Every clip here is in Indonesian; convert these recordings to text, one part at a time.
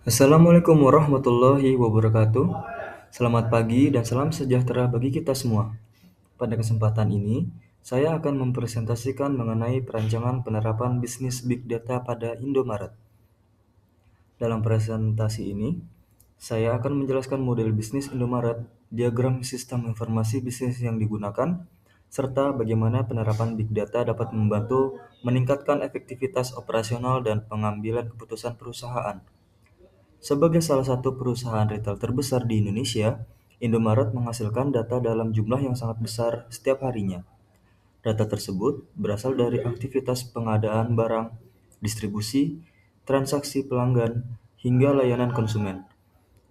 Assalamualaikum warahmatullahi wabarakatuh. Selamat pagi dan salam sejahtera bagi kita semua. Pada kesempatan ini, saya akan mempresentasikan mengenai perancangan penerapan bisnis Big Data pada Indomaret. Dalam presentasi ini, saya akan menjelaskan model bisnis Indomaret, diagram sistem informasi bisnis yang digunakan, serta bagaimana penerapan Big Data dapat membantu meningkatkan efektivitas operasional dan pengambilan keputusan perusahaan. Sebagai salah satu perusahaan retail terbesar di Indonesia, Indomaret menghasilkan data dalam jumlah yang sangat besar setiap harinya. Data tersebut berasal dari aktivitas pengadaan barang, distribusi, transaksi pelanggan, hingga layanan konsumen.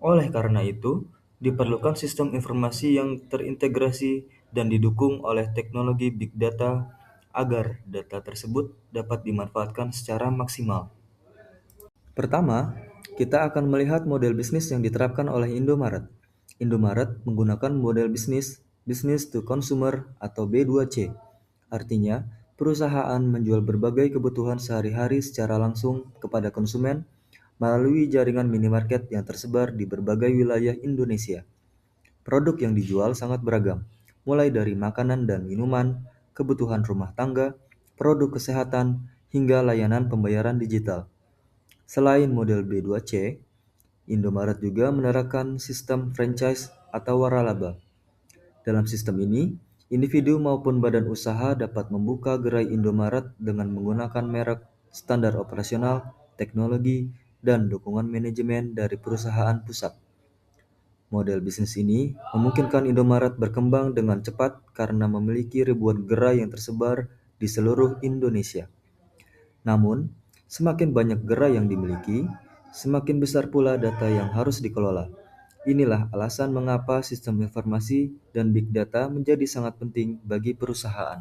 Oleh karena itu, diperlukan sistem informasi yang terintegrasi dan didukung oleh teknologi big data agar data tersebut dapat dimanfaatkan secara maksimal. Pertama, kita akan melihat model bisnis yang diterapkan oleh Indomaret. Indomaret menggunakan model bisnis Business to Consumer atau B2C. Artinya, perusahaan menjual berbagai kebutuhan sehari-hari secara langsung kepada konsumen melalui jaringan minimarket yang tersebar di berbagai wilayah Indonesia. Produk yang dijual sangat beragam, mulai dari makanan dan minuman, kebutuhan rumah tangga, produk kesehatan, hingga layanan pembayaran digital. Selain model B2C, Indomaret juga menerapkan sistem franchise atau waralaba. Dalam sistem ini, individu maupun badan usaha dapat membuka gerai Indomaret dengan menggunakan merek, standar operasional, teknologi, dan dukungan manajemen dari perusahaan pusat. Model bisnis ini memungkinkan Indomaret berkembang dengan cepat karena memiliki ribuan gerai yang tersebar di seluruh Indonesia. Namun, semakin banyak gerai yang dimiliki, semakin besar pula data yang harus dikelola. Inilah alasan mengapa sistem informasi dan big data menjadi sangat penting bagi perusahaan.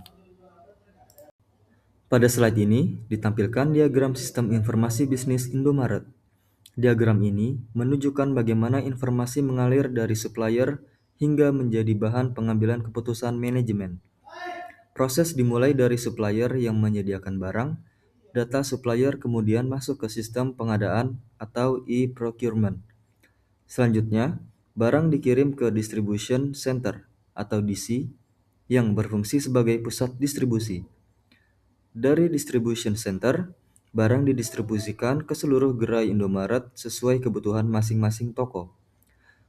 Pada slide ini ditampilkan diagram sistem informasi bisnis Indomaret. Diagram ini menunjukkan bagaimana informasi mengalir dari supplier hingga menjadi bahan pengambilan keputusan manajemen. Proses dimulai dari supplier yang menyediakan barang. Data supplier kemudian masuk ke sistem pengadaan atau e-procurement. Selanjutnya, barang dikirim ke distribution center atau DC yang berfungsi sebagai pusat distribusi. Dari distribution center, barang didistribusikan ke seluruh gerai Indomaret sesuai kebutuhan masing-masing toko.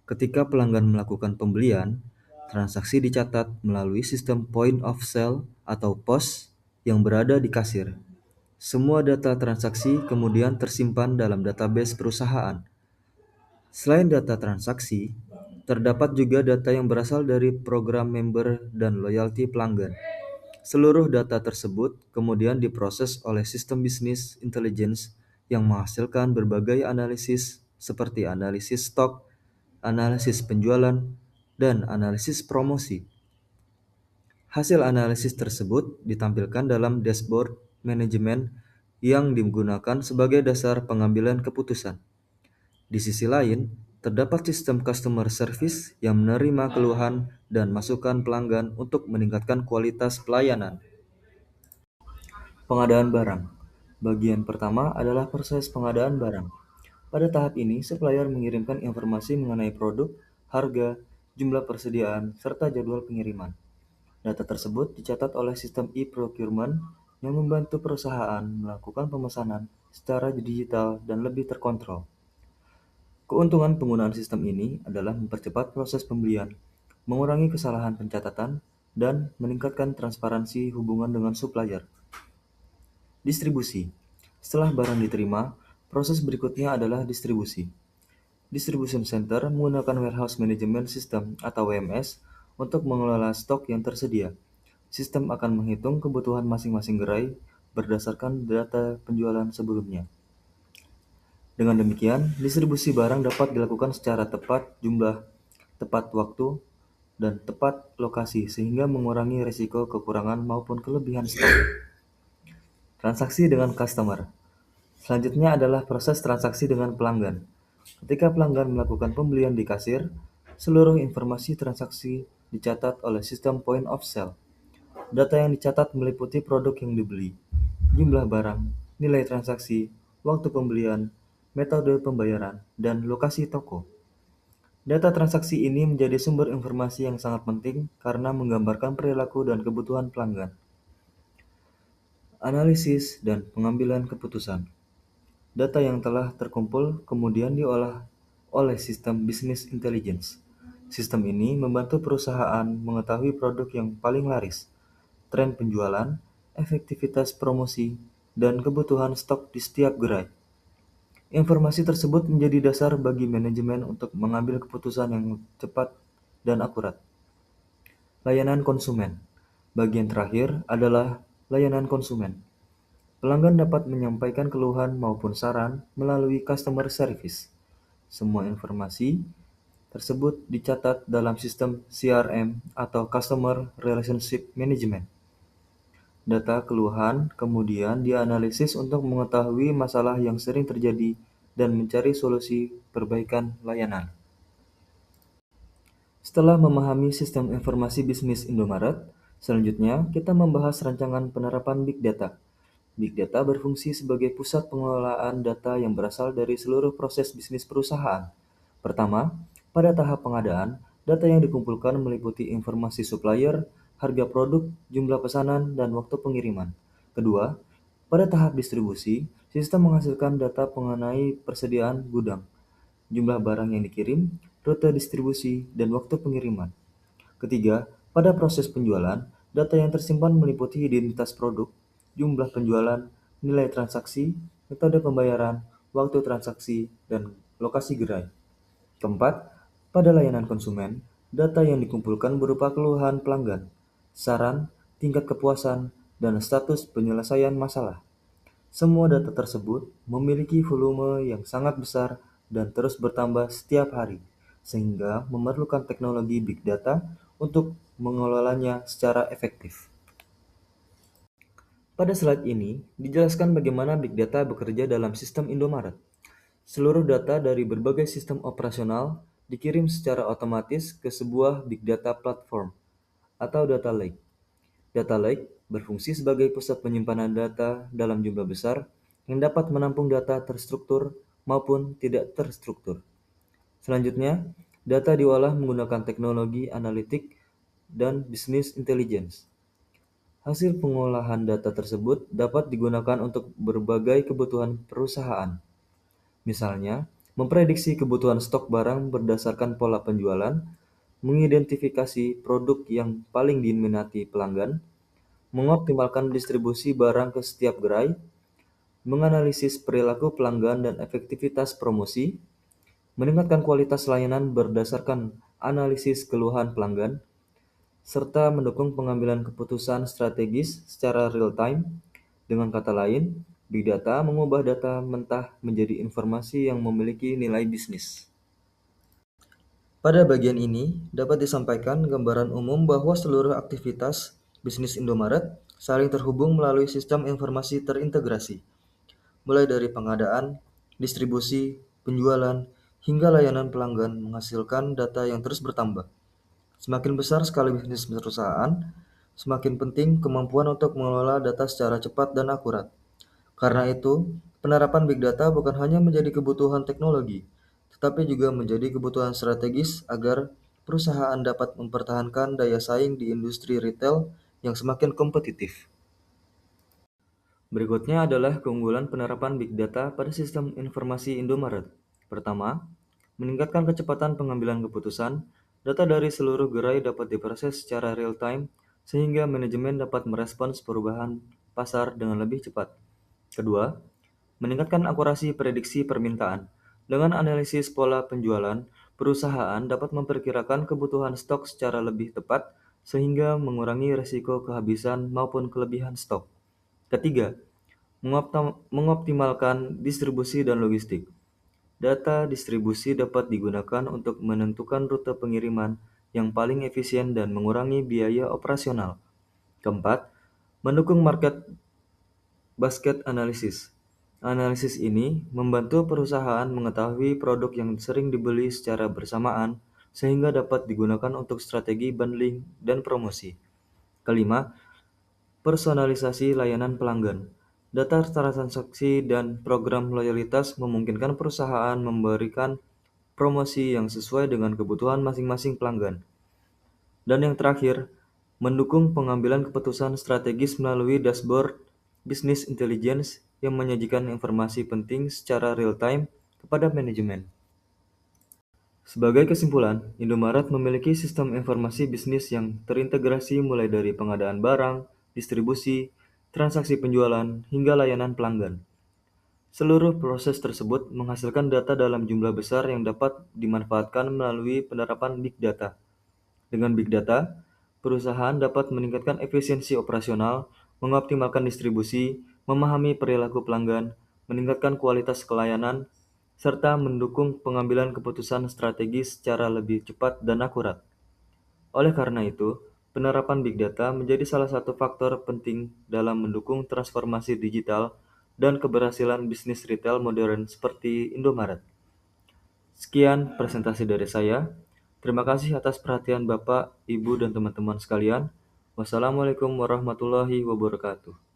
Ketika pelanggan melakukan pembelian, transaksi dicatat melalui sistem point of sale atau POS yang berada di kasir. Semua data transaksi kemudian tersimpan dalam database perusahaan. Selain data transaksi, terdapat juga data yang berasal dari program member dan loyalty pelanggan. Seluruh data tersebut kemudian diproses oleh sistem bisnis intelligence yang menghasilkan berbagai analisis seperti analisis stok, analisis penjualan, dan analisis promosi. Hasil analisis tersebut ditampilkan dalam dashboard manajemen yang digunakan sebagai dasar pengambilan keputusan. Di sisi lain, terdapat sistem customer service yang menerima keluhan dan masukan pelanggan untuk meningkatkan kualitas pelayanan. Pengadaan barang. Bagian pertama adalah proses pengadaan barang. Pada tahap ini, supplier mengirimkan informasi mengenai produk, harga, jumlah persediaan, serta jadwal pengiriman. Data tersebut dicatat oleh sistem e-procurement yang membantu perusahaan melakukan pemesanan secara digital dan lebih terkontrol. Keuntungan penggunaan sistem ini adalah mempercepat proses pembelian, mengurangi kesalahan pencatatan, dan meningkatkan transparansi hubungan dengan supplier. Distribusi. Setelah barang diterima, proses berikutnya adalah distribusi. Distribution Center menggunakan Warehouse Management System atau WMS untuk mengelola stok yang tersedia. Sistem akan menghitung kebutuhan masing-masing gerai berdasarkan data penjualan sebelumnya. Dengan demikian, distribusi barang dapat dilakukan secara tepat jumlah, tepat waktu, dan tepat lokasi sehingga mengurangi risiko kekurangan maupun kelebihan stok. Transaksi dengan customer. Selanjutnya adalah proses transaksi dengan pelanggan. Ketika pelanggan melakukan pembelian di kasir, seluruh informasi transaksi dicatat oleh sistem point of sale. Data yang dicatat meliputi produk yang dibeli, jumlah barang, nilai transaksi, waktu pembelian, metode pembayaran, dan lokasi toko. Data transaksi ini menjadi sumber informasi yang sangat penting karena menggambarkan perilaku dan kebutuhan pelanggan. Analisis dan pengambilan keputusan. Data yang telah terkumpul kemudian diolah oleh sistem bisnis intelligence. Sistem ini membantu perusahaan mengetahui produk yang paling laris, tren penjualan, efektivitas promosi, dan kebutuhan stok di setiap gerai. Informasi tersebut menjadi dasar bagi manajemen untuk mengambil keputusan yang cepat dan akurat. Layanan konsumen. Bagian terakhir adalah layanan konsumen. Pelanggan dapat menyampaikan keluhan maupun saran melalui customer service. Semua informasi tersebut dicatat dalam sistem CRM atau Customer Relationship Management. Data keluhan kemudian dianalisis untuk mengetahui masalah yang sering terjadi dan mencari solusi perbaikan layanan. Setelah memahami sistem informasi bisnis Indomaret, selanjutnya kita membahas rancangan penerapan Big Data. Big Data berfungsi sebagai pusat pengelolaan data yang berasal dari seluruh proses bisnis perusahaan. Pertama, pada tahap pengadaan, data yang dikumpulkan meliputi informasi supplier, harga produk, jumlah pesanan, dan waktu pengiriman. Kedua, pada tahap distribusi, sistem menghasilkan data mengenai persediaan gudang, jumlah barang yang dikirim, rute distribusi, dan waktu pengiriman. Ketiga, pada proses penjualan, data yang tersimpan meliputi identitas produk, jumlah penjualan, nilai transaksi, metode pembayaran, waktu transaksi, dan lokasi gerai. Keempat, pada layanan konsumen, data yang dikumpulkan berupa keluhan pelanggan, saran, tingkat kepuasan, dan status penyelesaian masalah. Semua data tersebut memiliki volume yang sangat besar dan terus bertambah setiap hari, sehingga memerlukan teknologi big data untuk mengelolanya secara efektif. Pada slide ini, dijelaskan bagaimana big data bekerja dalam sistem Indomaret. Seluruh data dari berbagai sistem operasional dikirim secara otomatis ke sebuah big data platform atau data lake. Data lake berfungsi sebagai pusat penyimpanan data dalam jumlah besar yang dapat menampung data terstruktur maupun tidak terstruktur. Selanjutnya, data diolah menggunakan teknologi analitik dan bisnis intelligence. Hasil pengolahan data tersebut dapat digunakan untuk berbagai kebutuhan perusahaan. Misalnya, memprediksi kebutuhan stok barang berdasarkan pola penjualan, mengidentifikasi produk yang paling diminati pelanggan, mengoptimalkan distribusi barang ke setiap gerai, menganalisis perilaku pelanggan dan efektivitas promosi, meningkatkan kualitas layanan berdasarkan analisis keluhan pelanggan, serta mendukung pengambilan keputusan strategis secara real-time. Dengan kata lain, Big Data mengubah data mentah menjadi informasi yang memiliki nilai bisnis. Pada bagian ini, dapat disampaikan gambaran umum bahwa seluruh aktivitas bisnis Indomaret saling terhubung melalui sistem informasi terintegrasi, mulai dari pengadaan, distribusi, penjualan, hingga layanan pelanggan menghasilkan data yang terus bertambah. Semakin besar skala bisnis perusahaan, semakin penting kemampuan untuk mengelola data secara cepat dan akurat. Karena itu, penerapan Big Data bukan hanya menjadi kebutuhan teknologi, tetapi juga menjadi kebutuhan strategis agar perusahaan dapat mempertahankan daya saing di industri retail yang semakin kompetitif. Berikutnya adalah keunggulan penerapan Big Data pada sistem informasi Indomaret. Pertama, meningkatkan kecepatan pengambilan keputusan. Data dari seluruh gerai dapat diproses secara real-time sehingga manajemen dapat merespons perubahan pasar dengan lebih cepat. Kedua, meningkatkan akurasi prediksi permintaan. Dengan analisis pola penjualan, perusahaan dapat memperkirakan kebutuhan stok secara lebih tepat sehingga mengurangi risiko kehabisan maupun kelebihan stok. Ketiga, mengoptimalkan distribusi dan logistik. Data distribusi dapat digunakan untuk menentukan rute pengiriman yang paling efisien dan mengurangi biaya operasional. Keempat, mendukung market basket analysis. Analisis ini membantu perusahaan mengetahui produk yang sering dibeli secara bersamaan sehingga dapat digunakan untuk strategi bundling dan promosi. Kelima, personalisasi layanan pelanggan. Data transaksi dan program loyalitas memungkinkan perusahaan memberikan promosi yang sesuai dengan kebutuhan masing-masing pelanggan. Dan yang terakhir, mendukung pengambilan keputusan strategis melalui dashboard business intelligence yang menyajikan informasi penting secara real-time kepada manajemen. Sebagai kesimpulan, Indomaret memiliki sistem informasi bisnis yang terintegrasi mulai dari pengadaan barang, distribusi, transaksi penjualan, hingga layanan pelanggan. Seluruh proses tersebut menghasilkan data dalam jumlah besar yang dapat dimanfaatkan melalui penerapan big data. Dengan big data, perusahaan dapat meningkatkan efisiensi operasional, mengoptimalkan distribusi, memahami perilaku pelanggan, meningkatkan kualitas pelayanan, serta mendukung pengambilan keputusan strategis secara lebih cepat dan akurat. Oleh karena itu, penerapan big data menjadi salah satu faktor penting dalam mendukung transformasi digital dan keberhasilan bisnis retail modern seperti Indomaret. Sekian presentasi dari saya. Terima kasih atas perhatian Bapak, Ibu, dan teman-teman sekalian. Wassalamualaikum warahmatullahi wabarakatuh.